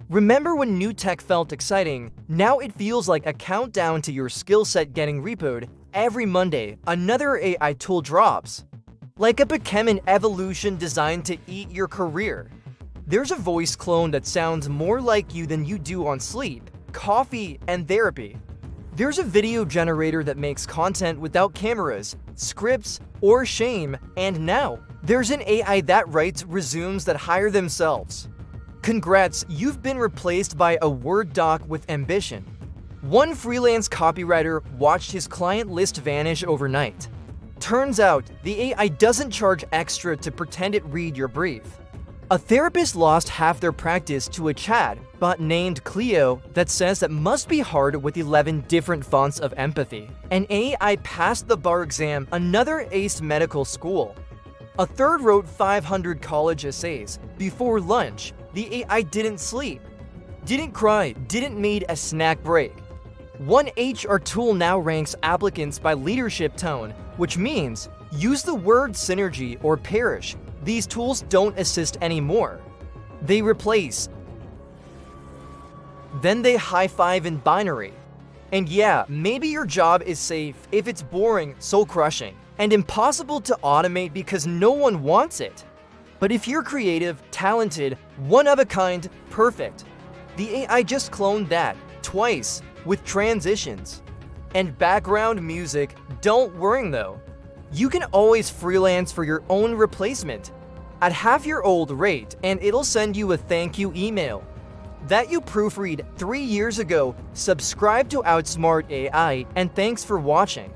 Remember when new tech felt exciting? Now it feels like a countdown to your skill set getting repoed. Every Monday, another AI tool drops. Like a Pokemon evolution designed to eat your career. There's a voice clone that sounds more like you than you do on sleep, coffee, and therapy. There's a video generator that makes content without cameras, scripts, or shame, and now there's an AI that writes resumes that hire themselves. Congrats, you've been replaced by a Word doc with ambition. One freelance copywriter watched his client list vanish overnight. Turns out, the AI doesn't charge extra to pretend it read your brief. A therapist lost half their practice to a chat bot named Clio that says that must be hard with 11 different fonts of empathy. An AI passed the bar exam, another aced medical school. A third wrote 500 college essays. Before lunch, the AI didn't sleep, didn't cry, didn't need a snack break. One HR tool now ranks applicants by leadership tone, which means use the word synergy or perish. These tools don't assist anymore. They replace. Then they high-five in binary. And yeah, maybe your job is safe if it's boring, soul-crushing, and impossible to automate because no one wants it. But if you're creative, talented, one-of-a-kind, perfect, the AI just cloned that twice with transitions and background music. Don't worry though. You can always freelance for your own replacement at half your old rate, and it'll send you a thank you email that you proofread 3 years ago. Subscribe to Outsmart AI, and thanks for watching.